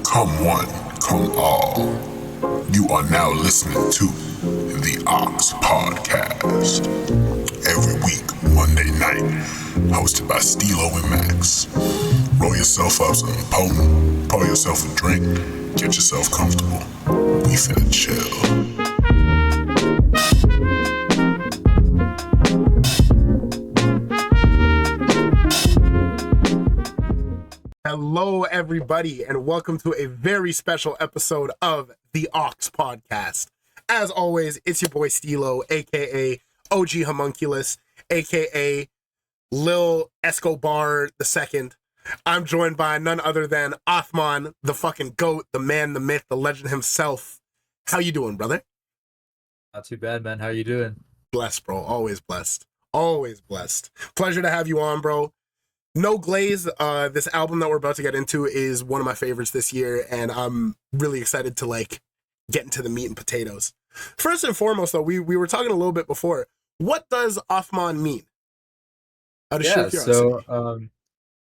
Come one, come all. You are now listening to the Aux Podcast. Every week, Monday night, hosted by Steelo and Max. Roll yourself up something potent, pour yourself a drink, get yourself comfortable. We finna chill. Hello, everybody, and welcome to a very special episode of the Aux Podcast. As always, it's your boy Steelo, aka OG Homunculus, aka Lil Escobar II. I'm joined by none other than Āthmaan, the fucking GOAT, the man, the myth, the legend himself. How you doing, brother? Not too bad, man. How you doing? Blessed, bro. Always blessed. Always blessed. Pleasure to have you on, bro. No Glaze, this album that we're about to get into is one of my favorites this year, and I'm really excited to get into the meat and potatoes. First and foremost, though, we were talking a little bit before. What does Āthmaan mean?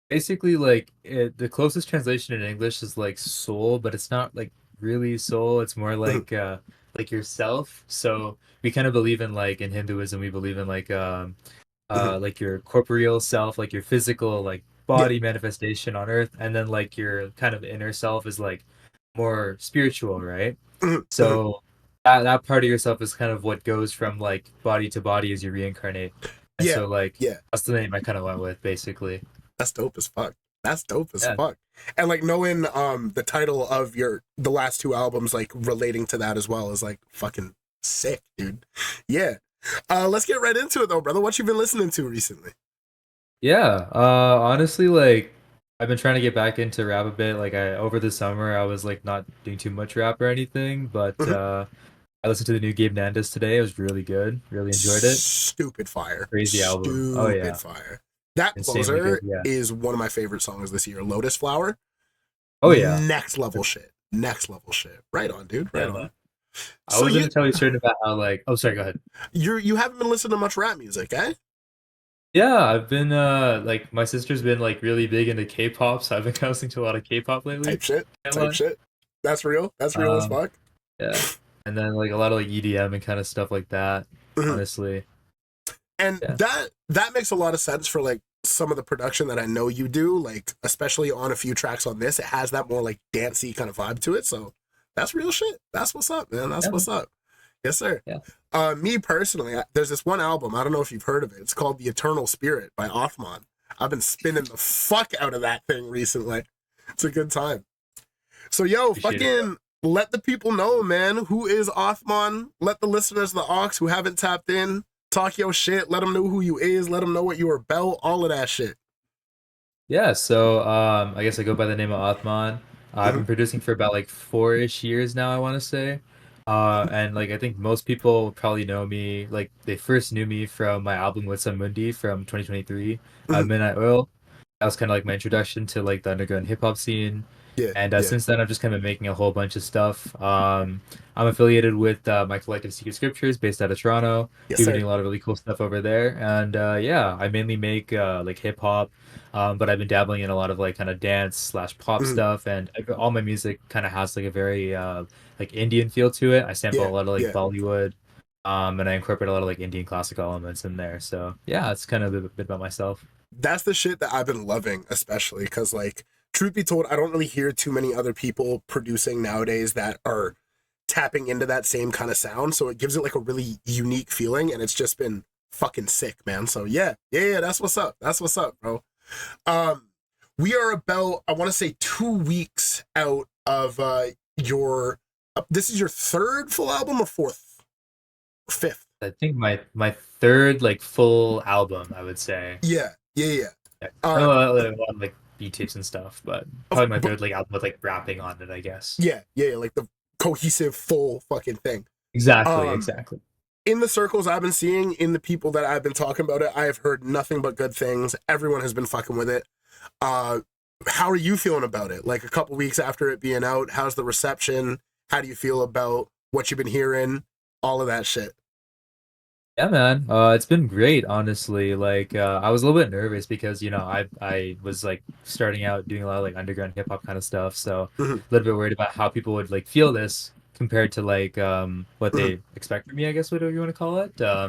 Basically, the closest translation in English is like soul, but it's not like really soul. It's more like yourself. So we kind of believe in in Hinduism, we believe in like your corporeal self, like your physical body manifestation on earth, and then your kind of inner self is more spiritual, right? So that part of yourself is kind of what goes from body to body as you reincarnate. And that's the name I kind of went with, basically. That's dope as fuck. Fuck. And knowing the title of the last two albums relating to that as well is fucking sick, dude. Yeah. Let's get right into it though, brother. What you been listening to recently? Yeah, honestly, I've been trying to get back into rap a bit. Over the summer, I was not doing too much rap or anything, but I listened to the new Gabe Nandas today. It was really good. Really enjoyed it. Stupid fire. Crazy album. Stupid fire. That Closer is one of my favorite songs this year. Lotus Flower. Oh yeah. Next level shit. Right on, dude. Right on. I was gonna tell you straight about how oh, sorry, go ahead. You haven't been listening to much rap music, eh? Yeah, I've been my sister's been really big into K-pop, so I've been listening to a lot of K-pop lately. Type shit. That's real. That's real as fuck. Yeah, and then a lot of EDM and kind of stuff like that. Honestly, and that makes a lot of sense for some of the production that I know you do. Especially on a few tracks on this, it has that more dancey kind of vibe to it. So. That's real shit. That's what's up, man. That's what's up. Yes, sir. Yeah. Me personally, there's this one album. I don't know if you've heard of it. It's called The Eternal Spirit by Āthmaan. I've been spinning the fuck out of that thing recently. It's a good time. So, let the people know, man. Who is Āthmaan? Let the listeners of the Aux who haven't tapped in talk your shit. Let them know who you is. Let them know what you are about. All of that shit. Yeah. So, I guess I go by the name of Āthmaan. I've been producing for about 4-ish years now, I want to say. And I think most people probably know me. They first knew me from my album with Some Mundi from 2023, Midnight Oil. That was kind of my introduction to the underground hip hop scene. Since then, I've just kind of been making a whole bunch of stuff. I'm affiliated with my collective Secret Scriptures based out of Toronto. We've been doing a lot of really cool stuff over there. And I mainly make hip hop, but I've been dabbling in a lot of kind of dance / pop stuff. And all my music kind of has a very Indian feel to it. I sample a lot of Bollywood, and I incorporate a lot of Indian classical elements in there. So yeah, it's kind of a bit about myself. That's the shit that I've been loving, especially because truth be told, I don't really hear too many other people producing nowadays that are tapping into that same kind of sound. So it gives it a really unique feeling, and it's just been fucking sick, man. So yeah, that's what's up. That's what's up, bro. We are about, I want to say 2 weeks out of this is your third full album or fourth? Or fifth? I think my third full album, I would say. Yeah. A lot of beat tapes and stuff, but probably my third album with rapping on it, I guess. Yeah, the cohesive full fucking thing. Exactly. In the circles I've been seeing, in the people that I've been talking about it, I have heard nothing but good things. Everyone has been fucking with it. How are you feeling about it? A couple weeks after it being out, how's the reception? How do you feel about what you've been hearing? All of that shit. Yeah, man. It's been great, honestly. Like, I was a little bit nervous because, I was like starting out doing a lot of like underground hip hop kind of stuff, so Hmm. a little bit worried about how people would like feel this compared to like what Hmm. they expect from me, I guess, whatever you want to call it. Yeah,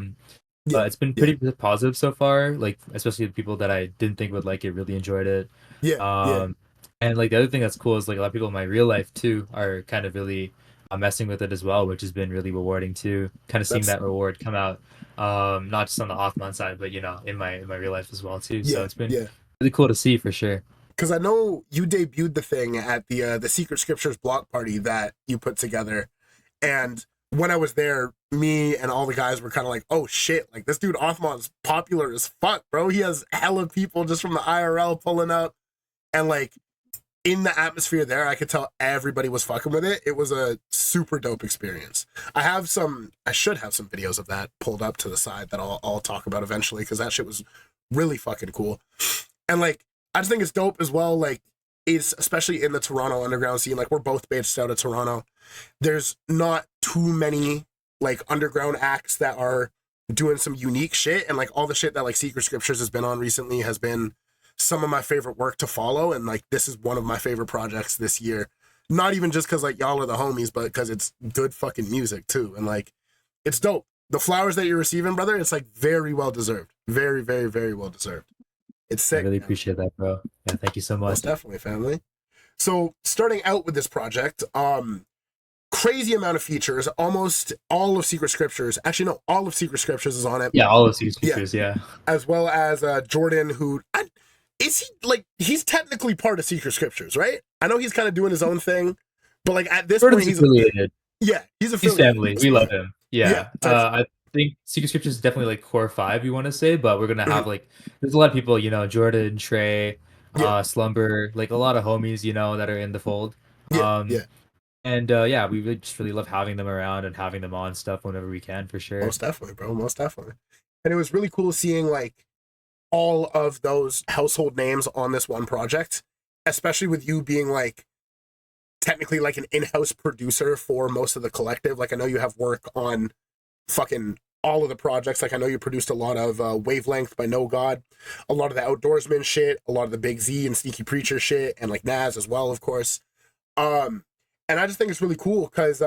But it's been yeah, pretty positive so far, like especially the people that I didn't think would like it really enjoyed it. yeah, yeah. Um, and like the other thing that's cool is like a lot of people in my real life too are kind of really messing with it as well, which has been really rewarding too. Kind of seeing That's that reward come out, not just on the Āthmaan side, but in my real life as well too. So yeah, it's been yeah. really cool to see for sure. Because I know you debuted the thing at the Secret Scriptures block party that you put together, and when I was there, me and all the guys were kind of like, "Oh shit! Like this dude Othman's popular as fuck, bro. He has hella people just from the IRL pulling up, and like in the atmosphere there, I could tell everybody was fucking with it. It was a super dope experience. I should have some videos of that pulled up to the side that I'll talk about eventually because that shit was really fucking cool. And like, I just think it's dope as well. Like, is especially in the Toronto underground scene. Like, we're both based out of Toronto. There's not too many like underground acts that are doing some unique shit, and like all the shit that like Secret Scriptures has been on recently has been some of my favorite work to follow, and like this is one of my favorite projects this year. Not even just because like y'all are the homies, but because it's good fucking music too, and like it's dope. The flowers that you're receiving, brother, it's like very well deserved, very, very, very well deserved. It's I sick, really man. appreciate that, bro. Yeah, thank you so Most much. definitely, family. So starting out with this project, crazy amount of features. Almost all of Secret Scriptures, actually no, all of Secret Scriptures is on it. Yeah, all of these Yeah, features. Yeah. as well as Jordan, who is he like? He's technically part of Secret Scriptures, right? I know he's kind of doing his own thing, but like at this point, Jordan's he's affiliated. yeah, he's He's affiliated at family. this We love point. him. Yeah, Yeah. type shit. I think Secret Scriptures is definitely like core five, you want to say, but we're gonna have Mhm. like there's a lot of people, Jordan, Trey, Yeah, Slumber, like a lot of homies, that are in the fold. yeah, yeah. And yeah, we would just really love having them around and having them on stuff whenever we can for sure. Most definitely, bro. Most definitely. And it was really cool seeing like all of those household names on this one project, especially with you being like technically like an in-house producer for most of the collective. Like I know you have work on fucking all of the projects. Like I know you produced a lot of Wavelength by No God, a lot of the Outdoorsman shit, a lot of the Big Z and Sneaky Preacher shit, and like Nas as well, of course. Um, and I just think it's really cool because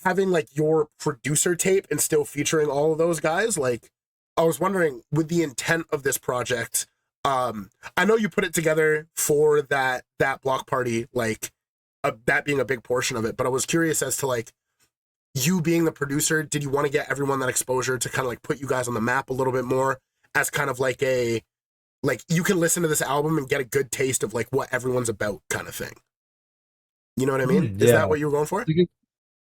having like your producer tape and still featuring all of those guys, like I was wondering with the intent of this project. I know you put it together for that block party, like that being a big portion of it, but I was curious as to like you being the producer, did you want to get everyone that exposure to kind of like put you guys on the map a little bit more as kind of like a like you can listen to this album and get a good taste of like what everyone's about kind of thing. You know what I mean? Is Yeah. that what you were going for? It's a good,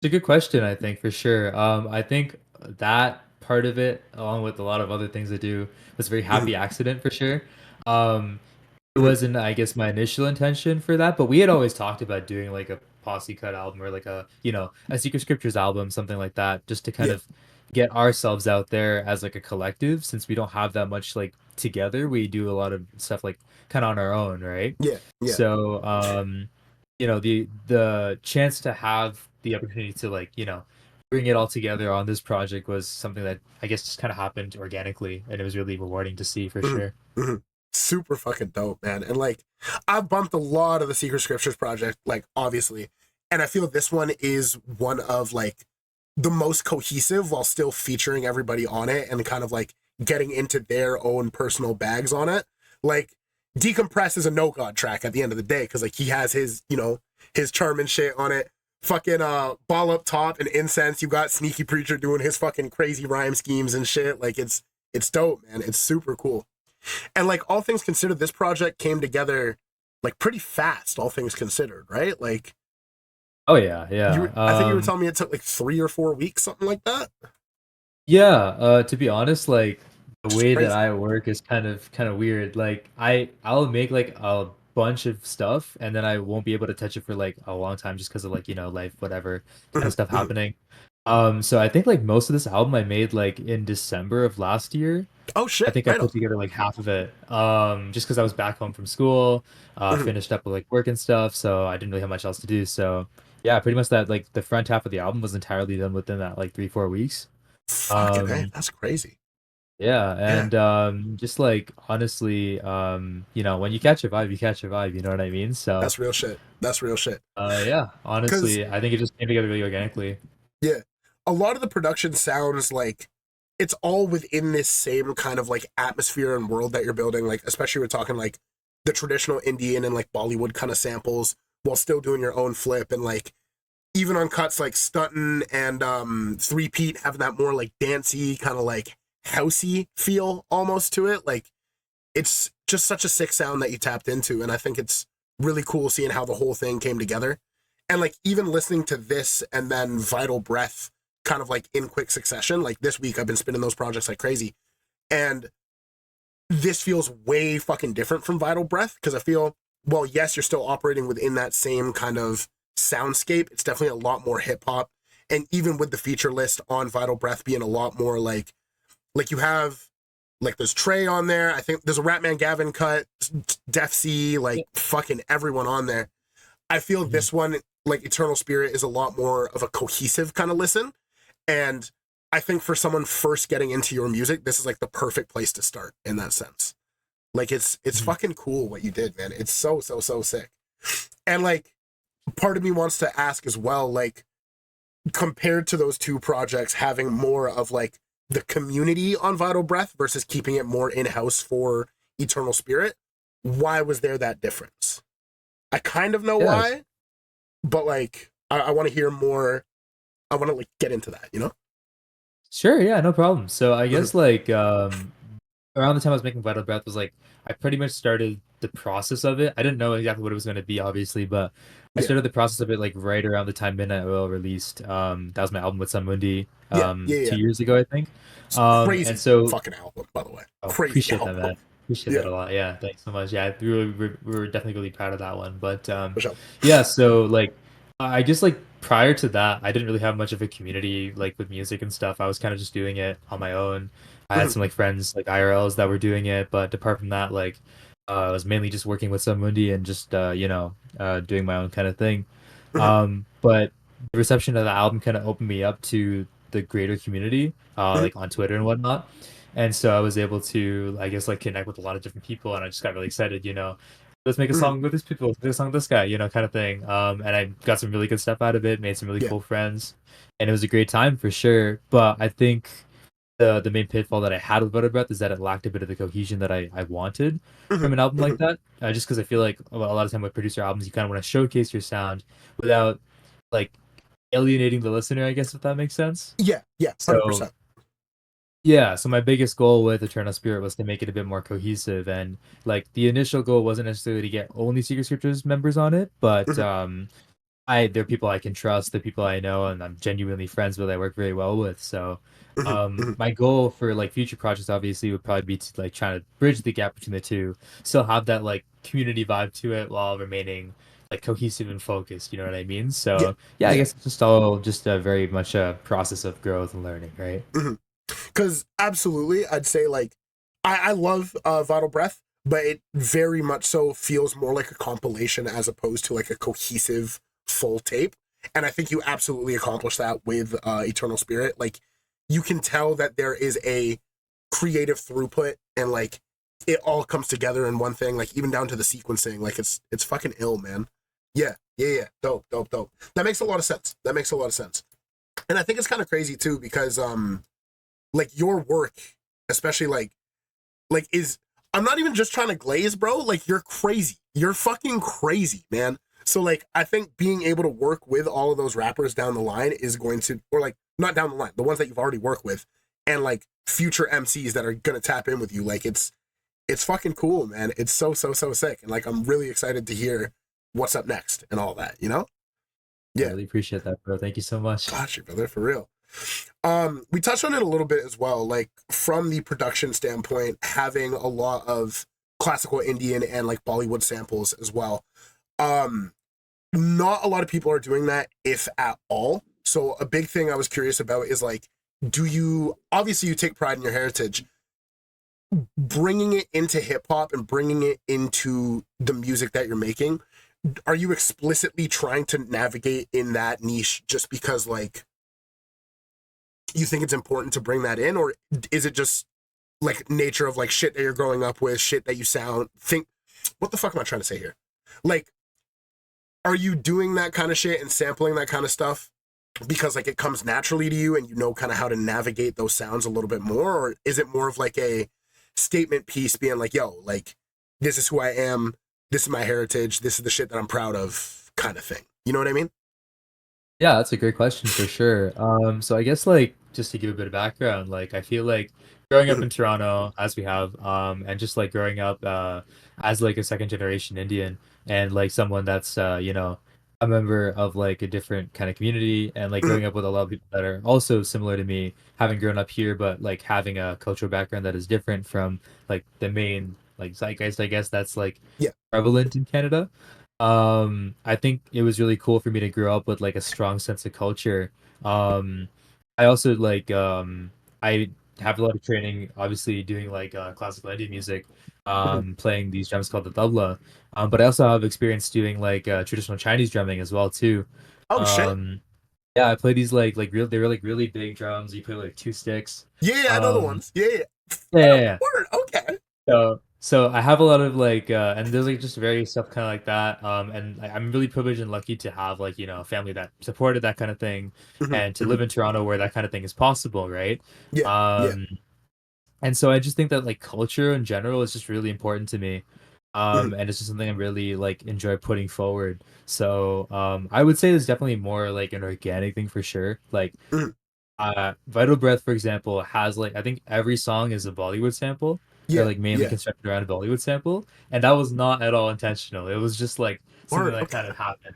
it's a good question, I think, for sure. I think that part of it, along with a lot of other things I do, was a very Mhm, happy accident for sure. Um, It mhm. wasn't, I guess, my initial intention for that, but we had always talked about doing like a posse cut album or like a Secret Scriptures album, something like that, just to kind Yeah. of get ourselves out there as like a collective since we don't have that much like together. We do a lot of stuff like kind of on our own, right? Yeah. Yeah. So, the chance to have the opportunity to like, bring it all together on this project was something that I guess just kind of happened organically, and it was really rewarding to see for Mhm, sure. mhm. Super fucking dope, man. And like, I've bumped a lot of the Secret Scriptures project, like obviously, and I feel this one is one of like the most cohesive while still featuring everybody on it and kind of like getting into their own personal bags on it. Like, Decompress is a No God track at the end of the day because like he has his, his charm and shit on it. Fucking Ball Up Top and Incense, you got Sneaky Preacher doing his fucking crazy rhyme schemes and shit. Like it's dope, man. It's super cool. And like all things considered, this project came together like pretty fast, all things considered, right? Like Oh yeah, yeah. I think you were telling me it took like 3 or 4 weeks, something like that. Yeah, to be honest, like the Just way that crazy. I work is kind of weird. Like I'll make like a bunch of stuff and then I won't be able to touch it for like a long time just because of like, life, whatever kind of Mhm, stuff mhm. happening. So I think like most of this album I made like in December of last year. Oh I shit! think I Right put on. together like half of it. Just because I was back home from school, Mhm. finished up with like work and stuff, so I didn't really have much else to do. So yeah, pretty much that like the front half of the album was entirely done within that like 3, 4 weeks. Fucking hey, Um, that's crazy. yeah, Yeah, and just like honestly, when you catch a vibe, you catch a vibe, you know what I mean? So, that's real shit. That's real shit. yeah, Because honestly, I think it just came together really organically. yeah, a lot of the production sounds like it's all within this same kind of like atmosphere and world that you're building. Like, especially we're talking like the traditional Indian and like Bollywood kind of samples while still doing your own flip and like even on cuts like Stuntin' and Three Pete having that more like dancey kind of like housey feel almost to it. Like it's just such a sick sound that you tapped into, and I think it's really cool seeing how the whole thing came together. And like even listening to this and then Vital Breath kind of like in quick succession. Like this week I've been spinning those projects like crazy. And this feels way fucking different from Vital Breath because I feel, well, yes, you're still operating within that same kind of soundscape. It's definitely a lot more hip hop. And even with the feature list on Vital Breath being a lot more like you have like there's Trey on there. I think there's a Ratman Gavin cut, Def C, like fucking everyone on there. I feel Mhm. this one, like Eternal Spirit, is a lot more of a cohesive kind of listen. And I think for someone first getting into your music, this is like the perfect place to start in that sense. Like it's Mhm. fucking cool what you did, man. It's so sick. And like part of me wants to ask as well, like compared to those two projects, having more of like the community on Vital Breath versus keeping it more in house for Eternal Spirit, why was there that difference? I kind of know Yes. why, but like I want to hear more. I want to like get into that, you know? Sure, yeah, no problem. So I Mhm. guess like around the time I was making Vital Breath was like I pretty much started the process of it. I didn't know exactly what it was going to be, obviously, but I Yeah, started the process of it like right around the time Midnight Oil released. That was my album with Samundi, yeah. 2 years ago, I think. It's And crazy so fucking album, by the way. oh, Crazy appreciate that, man. album. Appreciate that Yeah, a lot. Yeah, thanks so much. Yeah, we were definitely really proud of that one. But for sure. yeah, so like I just like prior to that, I didn't really have much of a community like with music and stuff. I was kind of just doing it on my own. I had Mhm, some like friends like IRLs that were doing it, but apart from that, like I was mainly just working with Mundi and just doing my own kind of thing. mhm, But the reception of the album kind of opened me up to the greater community, mhm, like on Twitter and whatnot. And so I was able to, I guess, like connect with a lot of different people, and I just got really excited. Let's make a mhm. song with these people, let's make a song with this guy, kind of thing. And I got some really good stuff out of it, made some really Yeah. cool friends, and it was a great time for sure. But I think the main pitfall that I had with Butter Breath is that it lacked a bit of the cohesion that I wanted Mhm, from an album like mhm. that. Just because I feel like a lot of time with producer albums, you kind of want to showcase your sound without like alienating the listener, I guess, if that makes sense. Yeah, yeah, So 100%. yeah, so my biggest goal with Eternal Spirit was to make it a bit more cohesive, and like the initial goal wasn't necessarily to get only Secret Scriptures members on it, but Mhm, they're people I can trust, they're people I know, and I'm genuinely friends with. I work very well with. So, mhm, mhm. my goal for like future projects obviously would probably be to like try to bridge the gap between the two, still have that like community vibe to it while remaining like cohesive and focused. You know what I mean? Yeah, So yeah, I yeah. guess it's just all just a very much a process of growth and learning, right? Because absolutely, I'd say like I love Vital Breath, but it very much so feels more like a compilation as opposed to like a cohesive full tape. And I think you absolutely accomplished that with Eternal Spirit. Like you can tell that there is a creative throughput and like it all comes together in one thing, like even down to the sequencing. Like it's fucking ill, man. Yeah. Dope. That makes a lot of sense. That makes a lot of sense. And I think it's kind of crazy too because like your work, especially like is I'm not even just trying to glaze, bro. Like you're crazy. You're fucking crazy, man. So like I think being able to work with all of those rappers down the line is going to, or like not down the line, the ones that you've already worked with, and like future MCs that are gonna tap in with you. Like it's fucking cool, man. It's so sick. And like I'm really excited to hear what's up next and all that, you know? I Yeah. really appreciate that, bro. Thank you so much. Got you, brother, for real. We touched on it a little bit as well, like from the production standpoint, having a lot of classical Indian and like Bollywood samples as well. Um, Not a lot of people are doing that, if at all. So a big thing I was curious about is like, do you obviously you take pride in your heritage, bringing it into hip hop and bringing it into the music that you're making? Are you explicitly trying to navigate in that niche just because like you think it's important to bring that in, or is it just like nature of like shit that you're growing up with, shit that you think, what the fuck am I trying to say here? Like, are you doing that kind of shit and sampling that kind of stuff because like it comes naturally to you and you know kind of how to navigate those sounds a little bit more, or is it more of like a statement piece being like, yo, like this is who I am, this is my heritage, this is the shit that I'm proud of kind of thing? You know what I mean? Yeah, that's a great question for sure. So I guess like just to give a bit of background, like I feel like growing up Mhm. in Toronto, as we have, and just like growing up as like a second generation Indian and like someone that's a member of like a different kind of community and like Mhm. growing up with a lot of people that are also similar to me, having grown up here, but like having a cultural background that is different from like the main like zeitgeist, I guess that's like Yeah. prevalent in Canada. I think it was really cool for me to grow up with like a strong sense of culture. Um, I also like I have a lot of training, obviously doing like classical Indian music, Mhm. playing these drums called the tabla. But I also have experience doing like traditional Chinese drumming as well too. Oh shit. Um, yeah, I play these like real they were like really big drums. You play with, like two sticks. Yeah, yeah, I know the Um, ones. Yeah, yeah. yeah, yeah, Word, yeah. word. Okay. So I have a lot of like and there's like just various stuff kind of like that and I'm really privileged and lucky to have like a family that supported that kind of thing Mhm. and to Mhm. live in Toronto where that kind of thing is possible, right? Yeah, yeah. Um and so I just think that like culture in general is just really important to me. Mhm. And it's just something I really like enjoy putting forward. So I would say there's definitely more like an organic thing for sure. Like Mhm. Vital Breath, for example, has like I think every song is a Bollywood sample or Yeah, like mainly yeah. constructed around a Bollywood sample, and that was not at all intentional. It was just like something Word. that kind Okay. of happened.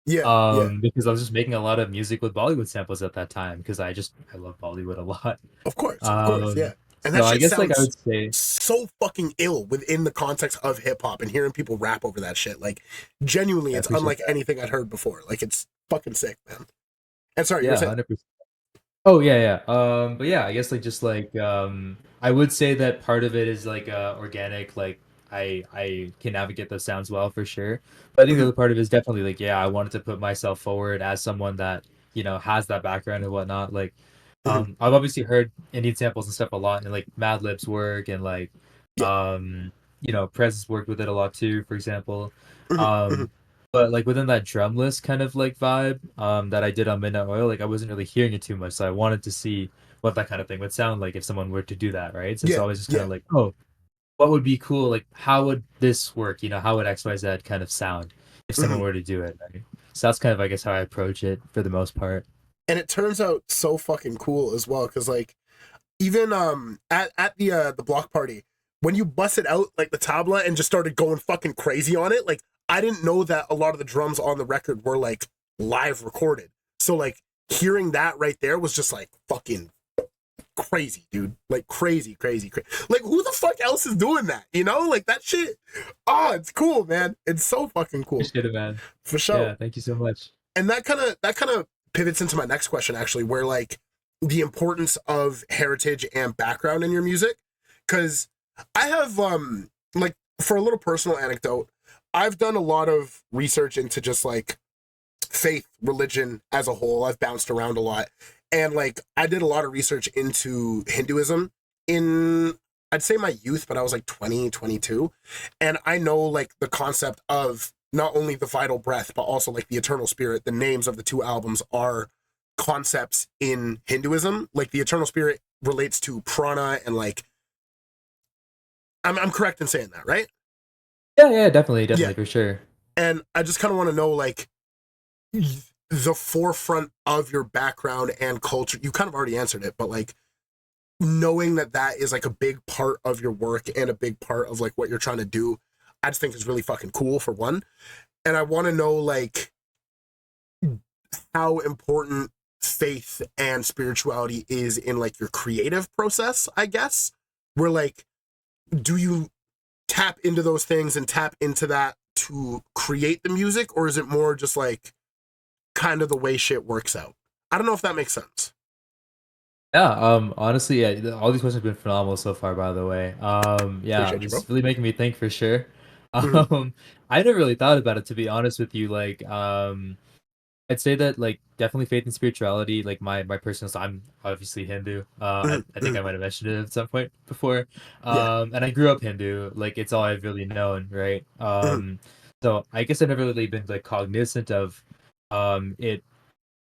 Yeah, yeah. Because I was just making a lot of music with Bollywood samples at that time because I love Bollywood a lot. Of course, yeah. And So that I shit guess like I sounds would say, so fucking ill within the context of hip hop and hearing people rap over that shit. Like, genuinely, I it's appreciate unlike that. anything I'd heard before. Like, it's fucking sick, man. And sorry, you were Yeah, saying? 100%. Oh yeah, yeah. But yeah, I guess like just like I would say that part of it is like organic, like I can navigate those sounds well for sure. But I think the Mhm. other part of it is definitely like yeah, I wanted to put myself forward as someone that, has that background and whatnot. Like Mhm. I've obviously heard Indian samples and stuff a lot and like Madlib's work and like Yeah. Prez has worked with it a lot too, for example. Mhm. Mhm. Um but like within that drumless kind of like vibe that I did on Midnight Oil, like I wasn't really hearing it too much. So I wanted to see what that kind of thing would sound like if someone were to do that, right? So Yeah, I was just kind yeah. of like, oh, what would be cool? Like how would this work? How would XYZ kind of sound if someone Mhm. were to do it, right? So that's kind of I guess how I approach it for the most part. And it turns out so fucking cool as well, because like even at the block party, when you busted out like the tabla and just started going fucking crazy on it, like I didn't know that a lot of the drums on the record were like live recorded. So like hearing that right there was just like fucking crazy, dude. Like crazy, crazy, crazy. Like who the fuck else is doing that? You know, like that shit. Oh, it's cool, man. It's so fucking cool Appreciate it, man. for sure. Yeah, thank you so much. And that kind of pivots into my next question actually, where like the importance of heritage and background in your music, because I have like for a little personal anecdote, I've done a lot of research into just like faith, religion as a whole. I've bounced around a lot. And like I did a lot of research into Hinduism in I'd say my youth, but I was like 20, 22. And I know like the concept of not only the vital breath, but also like the eternal spirit. The names of the two albums are concepts in Hinduism. Like the eternal spirit relates to prana and like I'm correct in saying that, right? Yeah, yeah, definitely, Yeah. definitely for sure. And I just kind of want to know like the forefront of your background and culture. You kind of already answered it, but like knowing that that is like a big part of your work and a big part of like what you're trying to do, I just think is really fucking cool for one. And I want to know like how important faith and spirituality is in like your creative process, I guess. Where like, do you tap into those things and tap into that to create the music, or is it more just like kind of the way shit works out? I don't know if that makes sense. Yeah, honestly, yeah, all these questions have been phenomenal so far, by the way. Yeah, Appreciate you, this bro. is really making me think for sure. Mm-hmm. I never really thought about it, to be honest with you. Like, I'd say that like definitely faith and spirituality, like my personal, so I'm obviously Hindu. Mhm, I think mhm. I might have mentioned it at some point before. Yeah. And I grew up Hindu, like it's all I've really known, right? Mhm, So I guess I've never really been like cognizant of it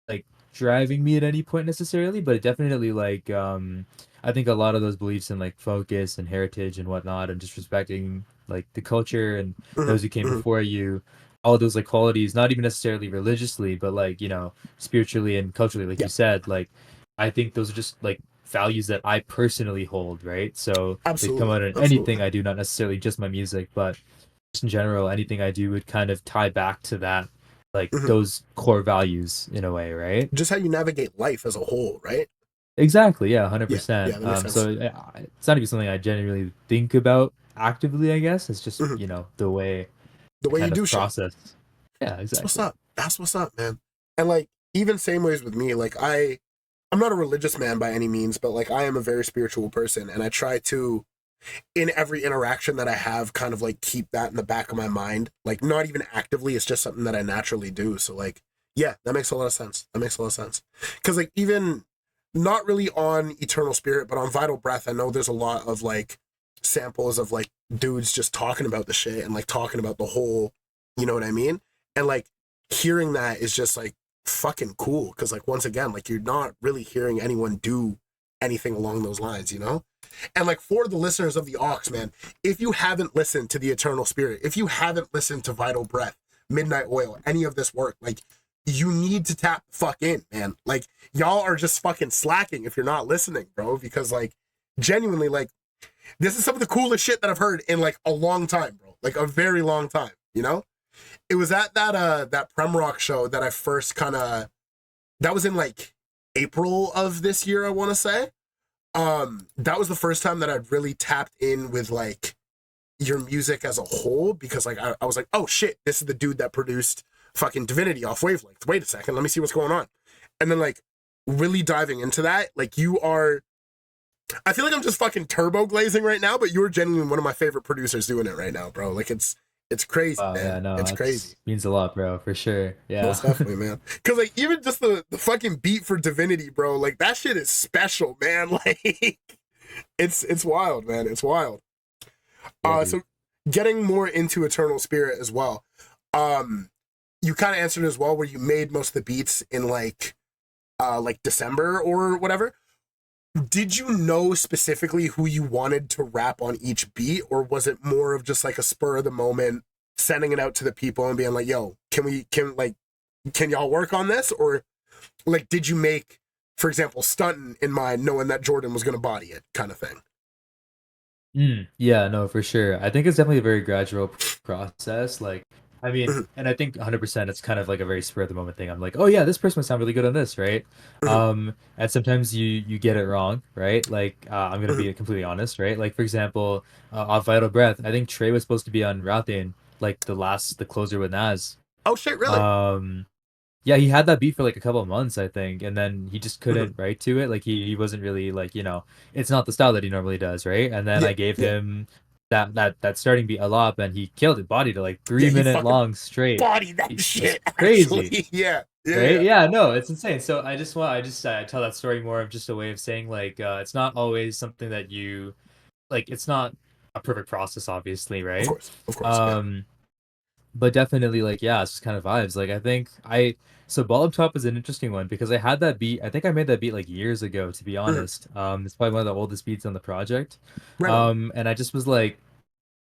like driving me at any point necessarily, but it definitely like I think a lot of those beliefs in like focus and heritage and whatnot and just respecting like the culture and mhm, those who came mhm. before you, all those like qualities, not even necessarily religiously, but like, spiritually and culturally, like Yeah, you said, like I think those are just like values that I personally hold, right? So they come absolutely, out in anything absolutely. I do, not necessarily just my music, but just in general, anything I do would kind of tie back to that, like Mhm. those core values in a way, right? Just how you navigate life as a whole, right? Exactly, yeah, Yeah, yeah, 100%. that makes sense. So it's not even something I genuinely think about actively, I guess. It's just, Mhm. the way The I way you kind do of shit. process. Yeah, That's what's exactly. up. That's what's up, man. And like even same ways with me, like I'm not a religious man by any means, but like I am a very spiritual person and I try to in every interaction that I have kind of like keep that in the back of my mind. Like not even actively, it's just something that I naturally do. So like yeah, that makes a lot of sense. That makes a lot of sense. Cuz like even not really on Eternal Spirit, but on Vital Breath, I know there's a lot of like samples of like dudes just talking about the shit and like talking about the whole, you know what I mean? And like hearing that is just like fucking cool because like once again, like you're not really hearing anyone do anything along those lines, you know? And like for the listeners of the Aux, man, if you haven't listened to the Eternal Spirit, if you haven't listened to Vital Breath, Midnight Oil, any of this work, like you need to tap the fuck in, man. Like y'all are just fucking slacking if you're not listening, bro. Because like genuinely, like this is some of the coolest shit that I've heard in like a long time, bro. Like a very long time, you know? It was at that Prem Rock show that I first kind of that was in like April of this year, I want to say. That was the first time that I'd really tapped in with like your music as a whole because like I was like, oh shit, this is the dude that produced fucking Divinity off Wavelength. Wait a second, let me see what's going on. And then like really diving into that, like you are I feel like I'm just fucking turbo glazing right now, but you're genuinely one of my favorite producers doing it right now, bro. Like it's crazy, Wow, yeah, man. no, It's that crazy. means a lot, bro, for sure. Yeah. Most definitely, man. Cause like even just the fucking beat for Divinity, bro, like that shit is special, man. Like it's wild, man. It's wild. Yeah, So dude. getting more into Eternal Spirit as well. Um, you kind of answered as well where you made most of the beats in like December or whatever. Did you know specifically who you wanted to rap on each beat, or was it more of just like a spur of the moment, sending it out to the people and being like, "Yo, can y'all work on this?" Or like, did you make, for example, Stuntin' in mind, knowing that Jordan was gonna body it, kind of thing? Yeah, no, for sure. I think it's definitely a very gradual process. Like, I mean, Mhm, and I think 100% it's kind of like a very spur of the moment thing. I'm like, oh yeah, this person would sound really good on this, right? mhm, And sometimes you get it wrong, right? Like, I'm gonna mhm. be completely honest, right? Like, for example, off Vital Breath, I think Trey was supposed to be on Rathane, like the closer with Nas. Oh shit, really? Um, yeah, he had that beat for like a couple of months, I think, and then he just Mhm. couldn't write to it. Like he wasn't really like, it's not the style that he normally does, right? And then Yeah, I gave yeah, him that starting beat a lot, and he killed it, bodied it like yeah. three He minute fucking long straight. bodied that It's shit. crazy, Actually, yeah, yeah, right? yeah. Yeah, no, it's insane. So I tell that story more of just a way of saying like it's not always something that you like. It's not a perfect process, obviously, right? Of course, yeah. Um, but definitely, like, yeah, it's just kind of vibes. Like, I think so Ball Up Top is an interesting one because I had that beat. I think I made that beat like years ago, to be Mhm. honest. It's probably one of the oldest beats on the project. Right on. And I just was like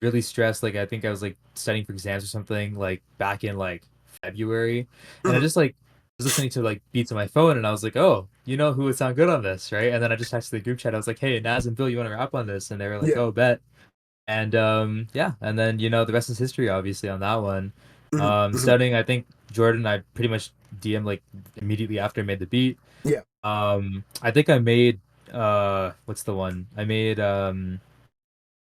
really stressed. Like, I think I was like studying for exams or something like back in like February. And I Mhm. just like was listening to like beats on my phone and I was like, oh, you know who would sound good on this, right? And then I just texted the group chat. I was like, hey, Naz and Bill, you want to rap on this? And they were like, Yeah. oh, bet. And yeah, and then the rest is history obviously on that one. Mhm. Mhm. Studying, I think Jordan I pretty much DM like immediately after I made the beat. Yeah. I think I made what's the one? I made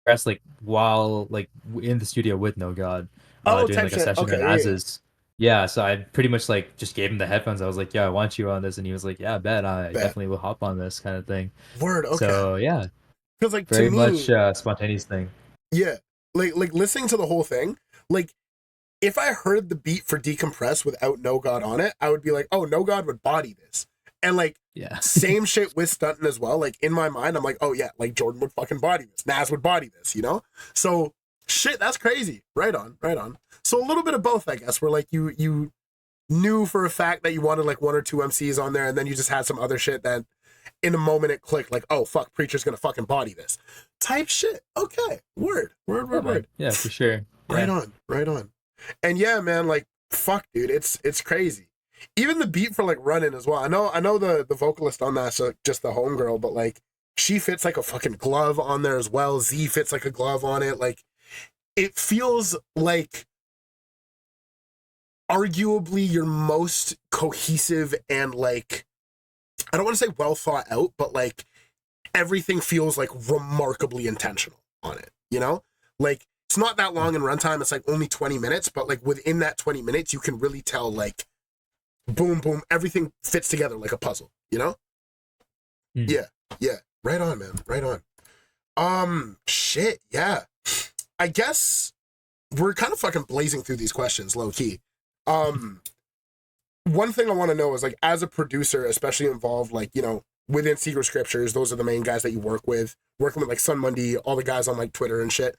press like while like in the studio with No God, Oh, doing type like a shit. session on Okay. Yeah. Yeah. Nas's. Yeah, so I pretty much like just gave him the headphones. I was like, yeah, I want you on this, and he was like, yeah, bet I Bet. definitely will hop on this kind of thing. Word. Okay. So yeah, Because like to very much me, spontaneous thing. yeah. Like listening to the whole thing, like if I heard the beat for Decompress without No God on it, I would be like, oh, No God would body this. And like, Yeah. same shit with Stuntin' as well. Like in my mind, I'm like, oh yeah, like Jordan would fucking body this. Nas would body this, you know? So shit, that's crazy. Right on, right on. So a little bit of both, I guess, where like you knew for a fact that you wanted like one or two MCs on there, and then you just had some other shit that in a moment it clicked, like, oh fuck, Preacher's gonna fucking body this. Type shit. Okay. Word. Yeah, for sure. Right Yeah. on, right on. And yeah, man, like fuck, dude, it's crazy. Even the beat for like Running as well. I know the vocalist on that's just the homegirl, but like she fits like a fucking glove on there as well. Z fits like a glove on it. Like it feels like arguably your most cohesive and like, I don't want to say well thought out, but like everything feels like remarkably intentional on it, you know? Like it's not that long in runtime, it's like only 20 minutes, but like within that 20 minutes you can really tell like boom, boom, everything fits together like a puzzle, you know? Yeah. Right on, man. Right on. Shit, yeah. I guess we're kind of fucking blazing through these questions, low key. One thing I want to know is like, as a producer, especially involved, like, you know, within Secret Scriptures, those are the main guys that you working with like Sun Mundy, all the guys on like Twitter and shit.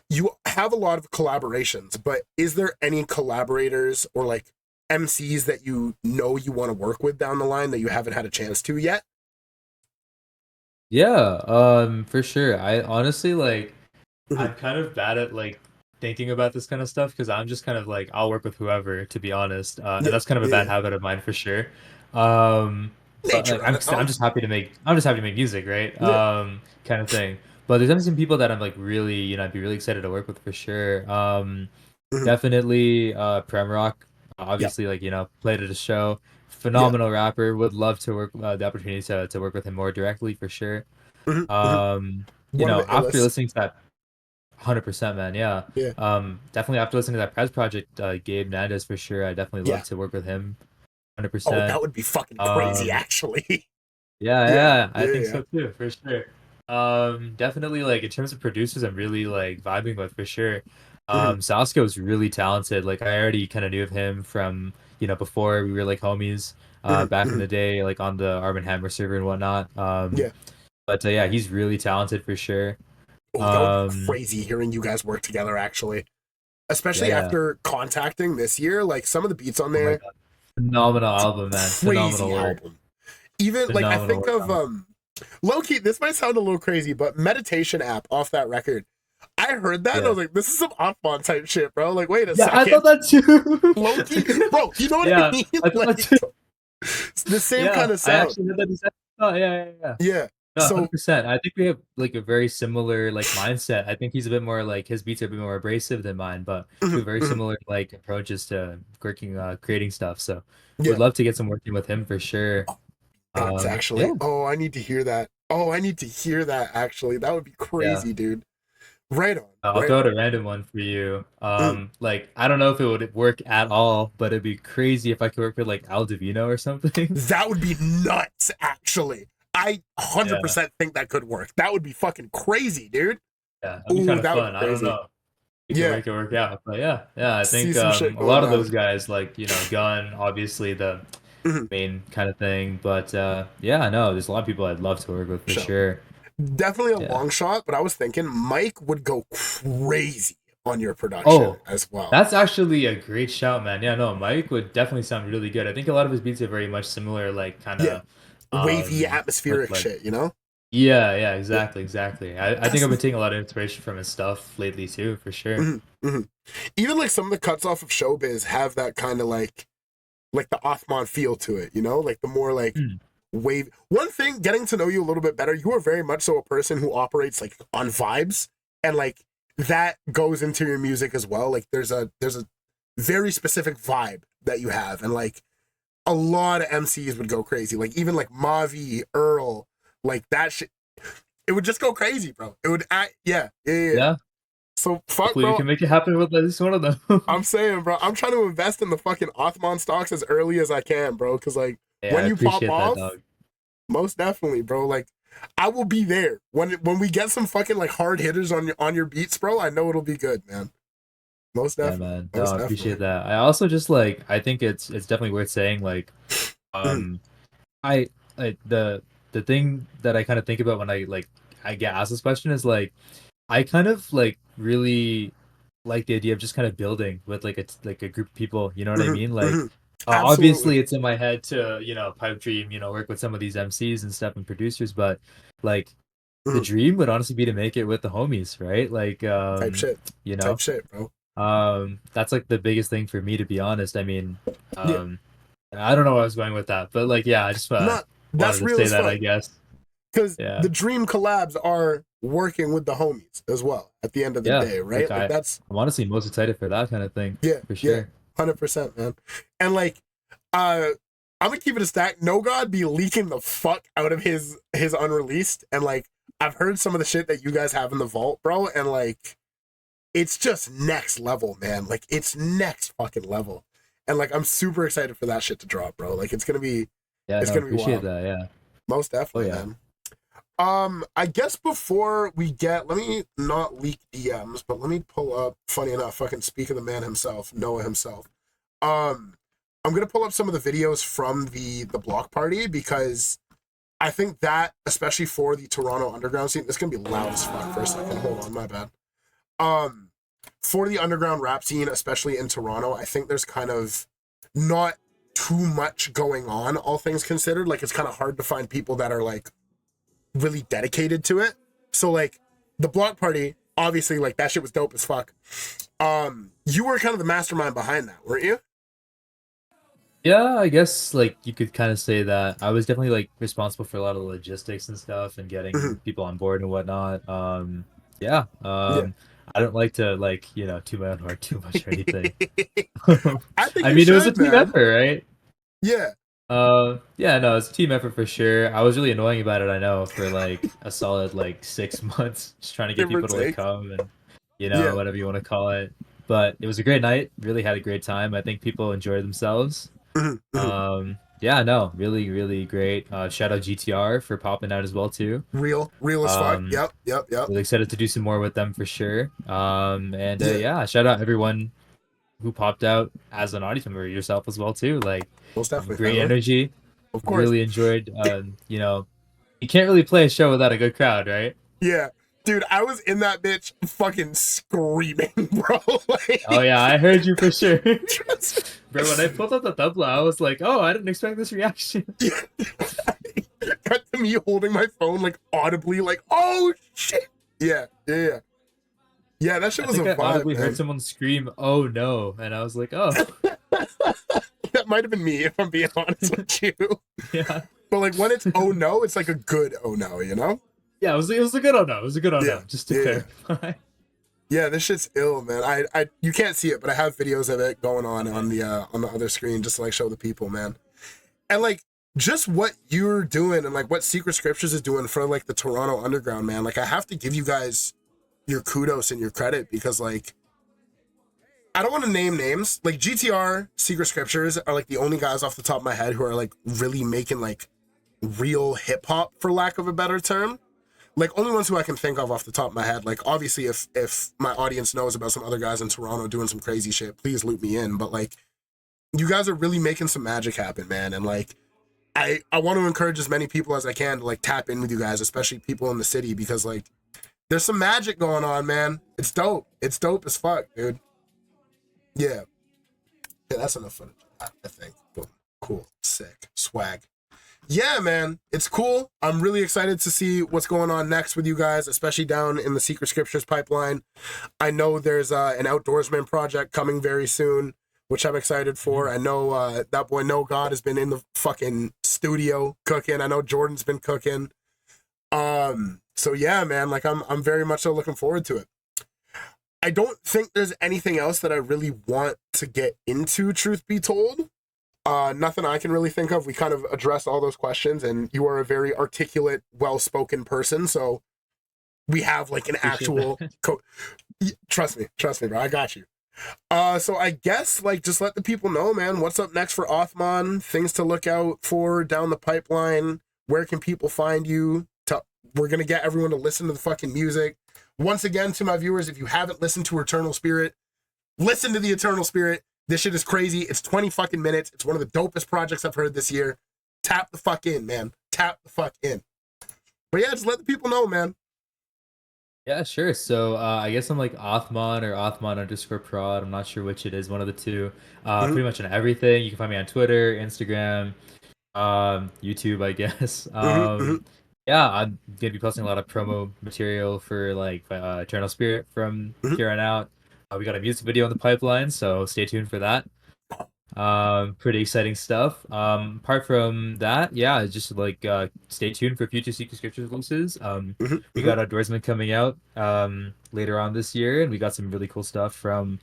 You have a lot of collaborations, but is there any collaborators or like MCs that you know you want to work with down the line that you haven't had a chance to yet? Yeah, for sure. I honestly like Mhm. I'm kind of bad at like thinking about this kind of stuff because I'm just kind of like I'll work with whoever, to be honest. And Yeah, that's kind of a bad habit of mine for sure. Um, but nature like of it. I'm just happy to make music, right? Yeah. Kind of thing. But there's definitely some people that I'm like really, I'd be really excited to work with for sure. Mhm. Definitely Prem Rock, Yeah. obviously, like, played at a show. Yeah. Phenomenal rapper. Would love to work the opportunity to work with him more directly for sure. Mhm. One of the After illest. listening to that 100%, man, yeah. Yeah. Definitely after listening to that Prez project, Gabe Nandes for sure. I definitely Yeah. love to work with him Oh, 100%. that would be fucking crazy, Um, actually. yeah, Yeah. yeah, I think Yeah. so too, for sure. Definitely like in terms of producers, I'm really like vibing with for sure. Mhm. Sasko's really talented. Like I already kind of knew of him from, before we were like homies, back in Mhm. the day, like on the Arm& Hammer server and whatnot. Yeah. But yeah, he's really talented for sure. Oh, that would be Um, crazy hearing you guys work together, actually. Especially yeah. after contacting this year, like some of the beats on Oh my there, God. Phenomenal album, man. Phenomenal crazy work. album. Even like I Phenomenal think work of on it. low key, this might sound a little crazy, but Meditation app off that record. I heard that and I Yeah. was like, this is some Āthmaan type shit, bro. Like, wait a Yeah, I thought second. that too. Low key, bro, you know what I Yeah, mean? I thought that Like too. it's the same kind Yeah, of I sound. actually had that exact thought. Yeah. Yeah. No, So 100%. I think we have like a very similar like mindset. I think he's a bit more like his beats are a bit more abrasive than mine, but we mhm, have very mhm. similar like approaches to working creating stuff. So would Yeah. love to get some working with him for sure. Thanks, actually. Yeah. Oh, I need to hear that. Oh, I need to hear that, actually. That would be Yeah. crazy, dude. Right on. I'll Right throw out a on. random one for you. Mm. Like I don't know if it would work at all, but it'd be crazy if I could work with like Al Divino or something. That would be nuts, actually. I Yeah, 100% think that could work. That would be fucking crazy, dude. yeah, that'd be Ooh, kind of that would be fun. I don't crazy. know. We can Yeah. make it work out. But yeah, I See think some shit a going lot of down. those guys, like, Gun, obviously the Mhm. main kind of thing. But yeah, no, there's a lot of people I'd love to work with for Sure. sure. Definitely a Yeah. long shot, but I was thinking Mike would go crazy on your production Oh, as well. that's actually a great shout, man. Yeah, no, Mike would definitely sound really good. I think a lot of his beats are very much similar, like kind Yeah. of Wavy, with atmospheric like shit, you know? yeah, Yeah. exactly. I think That's I've been taking a lot of inspiration from his stuff lately too, for sure. mhm, mhm. Even like some of the cuts off of Showbiz have that kind of like the Āthmaan feel to it, you know? Like the more like Hmm. wave. One thing, getting to know you a little bit better, you are very much so a person who operates like on vibes, and like that goes into your music as well. Like there's a very specific vibe that you have, and like a lot of MCs would go crazy. Like even like Mavi, Earl, like that shit. It would just go crazy, bro. It would act, yeah. Yeah, So fuck, hopefully we bro. can make it happen with at least one of them. I'm saying, bro, I'm trying to invest in the fucking Āthmaan stocks as early as I can, bro. Cause like Yeah, I when you pop appreciate that, off, dog. most definitely, bro. Like I will be there when we get some fucking like hard hitters on your beats, bro. I know it'll be good, man. Most Yeah, definitely. man. No, Most I definitely. appreciate that. I also just like I think it's definitely worth saying like Mhm, um I like the thing that I kind of think about when I get asked this question is like I kind of like really like the idea of just kind of building with like a group of people, you know what I mhm, mean? Like mhm. Absolutely. obviously it's in my head to, pipe dream, work with some of these MCs and stuff and producers, but like the Mhm. dream would honestly be to make it with the homies, right? Like Type shit. you Type know, shit, bro. that's like the biggest thing for me to be honest. I mean, Yeah. um I don't know where I was going with that, but like yeah, I just Not wanted that's to real say as that I fuck. guess. Because Yeah. the dream collabs are working with the homies as well at the end of the Yeah. day, Like right? Like that's I'm honestly most excited for that kind of thing, yeah, for yeah. sure. 100%, man. And like uh I'm gonna keep it a stack. No God be leaking the fuck out of his unreleased. And like I've heard some of the shit that you guys have in the vault, bro, and like it's just next level, man. Like it's next fucking level. And like I'm super excited for that shit to drop, bro. Like Yeah, it's no, gonna be appreciate wild. that. Yeah. Most Oh definitely, yeah. man. I guess before we get, let me not leak DMs, but let me pull up. Funny enough, fucking speak of the man himself, Noah himself. Um, I'm gonna pull up some of the videos from the block party because I think that, especially for the Toronto underground scene, this is gonna be loud as fuck for a second. Hold on, my bad. Um, for the underground rap scene, especially in Toronto, I think there's kind of not too much going on, all things considered. Like it's kind of hard to find people that are like really dedicated to it. So like the block party, obviously like that shit was dope as fuck. You were kind of the mastermind behind that, weren't you? Yeah, I guess like you could kind of say that I was definitely like responsible for a lot of the logistics and stuff and getting Mhm. people on board and whatnot. Yeah. Yeah. I don't like to like, toot my own horn too much or anything. I think I you mean, it was a should, team man. effort, right? Yeah. Yeah, no, it's a team effort for sure. I was really annoying about it, I know, for like a solid like 6 months, just trying to get Give or people to like take. come and Yeah. whatever you want to call it. But it was a great night. Really had a great time. I think people enjoyed themselves. Mhm, mhm. Yeah, no, really, really great. Shout out GTR for popping out as well too. Real as fuck. Um, Yep, yep, yep. really excited to do some more with them for sure. And Yeah. yeah, shout out everyone who popped out as an audience member, yourself as well too. Like Most definitely, great family. energy. Of course. Really enjoyed. You can't really play a show without a good crowd, right? Yeah. Dude, I was in that bitch fucking screaming, bro. Oh Like, yeah, I heard you for sure. trust Bro, when I pulled up the tabla, I was like, oh, I didn't expect this reaction. me. Cut to me holding my phone like audibly, like, oh shit. Yeah, yeah, yeah. Yeah, that shit I was a think I vibe, audibly heard man. someone scream, "Oh no!" and I was like, "Oh, That might have been me if I'm being honest with you. yeah, But like when it's oh no, it's like a good oh no, you know? yeah." It was a good oh no. It was a good oh Yeah, no. Just to yeah, yeah. clarify. Yeah, this shit's ill, man. I you can't see it, but I have videos of it going on the other screen just to like show the people, man. And like just what you're doing and like what Secret Scriptures is doing for like the Toronto Underground, man. Like I have to give you guys your kudos and your credit because like I don't want to name names. Like GTR, Secret Scriptures are like the only guys off the top of my head who are like really making like real hip hop, for lack of a better term. Like only ones who I can think of off the top of my head. Like obviously, if my audience knows about some other guys in Toronto doing some crazy shit, please loop me in. But like, you guys are really making some magic happen, man. And like, I want to encourage as many people as I can to like tap in with you guys, especially people in the city, because like, there's some magic going on, man. It's dope. It's dope as fuck, dude. Yeah. Yeah, that's enough footage. I think. Boom. Cool. Sick. Swag. Yeah, man, it's cool. I'm really excited to see what's going on next with you guys, especially down in the Secret Scriptures pipeline. I know there's an outdoorsman project coming very soon, which I'm excited for. I know that boy No God has been in the fucking studio cooking. I know Jordan's been cooking. So yeah, man, like I'm very much so looking forward to it. I don't think there's anything else that I really want to get into, truth be told. Nothing I can really think of. We kind of addressed all those questions, and you are a very articulate, well-spoken person. So we have like an Appreciate actual that. trust me, bro. I got you. So I guess like just let the people know, man, what's up next for Āthmaan, things to look out for down the pipeline. Where can people find you? We're gonna get everyone to listen to the fucking music. Once again, to my viewers, if you haven't listened to Eternal Spirit, Listen to the Eternal Spirit. This shit is crazy. It's 20 fucking minutes. It's one of the dopest projects I've heard this year. Tap the fuck in, man. Tap the fuck in. But yeah, just let the people know, man. Yeah, sure. So I guess I'm like Āthmaan or Āthmaan_prod. I'm not sure which it is, one of the two. Pretty much on everything. You can find me on Twitter, Instagram, YouTube, I guess. Yeah, I'm gonna be posting a lot of promo material for like Eternal Spirit from here on out. We got a music video in the pipeline, so stay tuned for that. Pretty exciting stuff. Apart from that, yeah, just like stay tuned for future Secret Scriptures releases. We got Outdoorsman coming out later on this year, and we got some really cool stuff from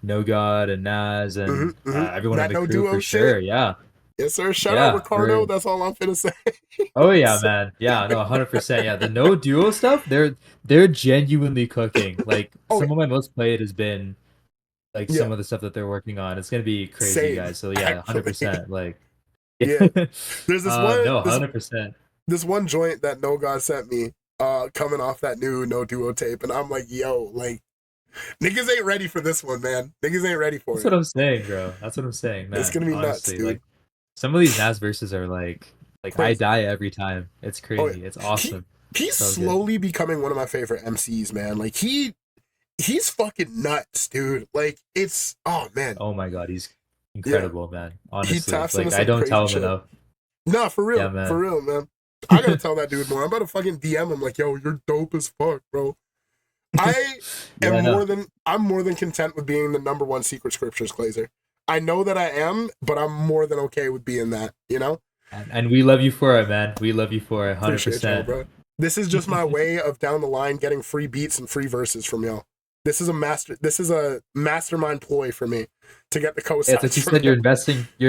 No God and Naz and everyone That in the No crew Duo for shit. sure. Yeah. Yes, sir. Shout Yeah, out Ricardo. we're- That's all I'm finna say. Oh yeah, man. Yeah, no, 100%. Yeah, the No Duo stuff, they're genuinely cooking. Like Oh, some of my most played has been like Yeah. some of the stuff that they're working on. It's gonna be crazy, Same, guys. So yeah, actually. 100%. Like Yeah. There's this one. No, this, 100%. this one joint that No God sent me, coming off that new No Duo tape, and I'm like, yo, like, niggas ain't ready for this one, man. Niggas ain't ready for That's it. what I'm saying, bro. That's what I'm saying, man. It's gonna be nuts, Honestly, dude. like some of these Nas verses are like I Crazy. die every time. It's crazy. Oh, yeah. It's awesome. He's So good. slowly becoming one of my favorite MCs, man. Like he's fucking nuts, dude. Like it's man. Oh my god, he's incredible, man. Honestly, taps into like some I don't crazy tell him shit. enough. Nah, for real, Yeah, man. for real, man. I gotta tell that dude more. I'm about to fucking DM him like, yo, you're dope as fuck, bro. I am Yeah, I know. I'm more than content with being the number one Secret Scriptures Glazer. I know that I am, but I'm more than okay with being that, you know? And we love you for it, man. We love you for it, Appreciate y'all, 100%. bro. This is just my way of down the line getting free beats and free verses from y'all. This is a mastermind ploy for me to get the cosigns. Yeah, it's like you from said, you're y'all.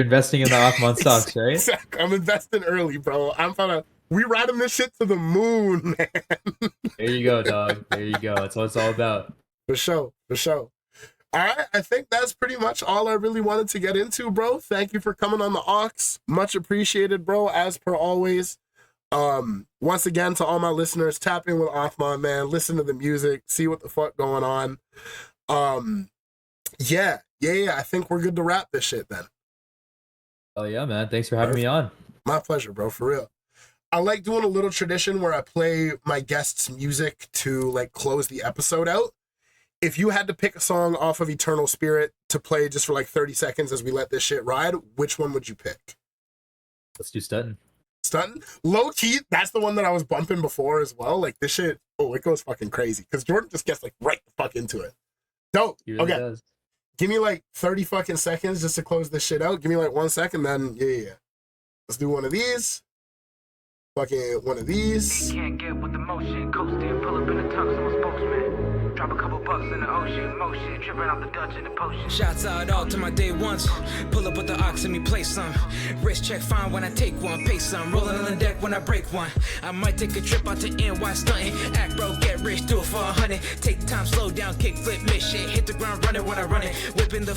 investing in the Āthmaan stocks, right? Exactly. I'm investing early, bro. We riding this shit to the moon, man. There you go, dog. There you go. That's what it's all about. For sure. All right, I think that's pretty much all I really wanted to get into, bro. Thank you for coming on the Aux. Much appreciated, bro, as per always. Once again, to all my listeners, tap in with Āthmaan, man. Listen to the music, see what the fuck going on. Yeah. I think we're good to wrap this shit then. Oh yeah, man. Thanks for having me on. My pleasure, bro, for real. I like doing a little tradition where I play my guests' music to like close the episode out. If you had to pick a song off of Eternal Spirit to play just for like 30 seconds as we let this shit ride, which one would you pick? Let's do Stuntin'. Stuntin'? Low key, that's the one that I was bumping before as well. Like this shit, it goes fucking crazy. Because Jordan just gets like right the fuck into it. Dope. He really Okay. does. Give me like 30 fucking seconds just to close this shit out. Give me like 1 second, then yeah. Let's do one of these. Fucking one of these. Can't get with the motion, coasting, pull up in the tux, I'm a spokesman. Drop a couple bucks in the ocean, motion, tripping out the Dutch in the potion. Shots out all to my day ones. Pull up with the ox and me play some. Wrist check fine when I take one, pay some. Rolling on the deck when I break one. I might take a trip out to NY stunting. Act bro, get rich, do it for 100. Take time, slow down, kick flip, miss shit. Hit the ground running when I run it. Whipping the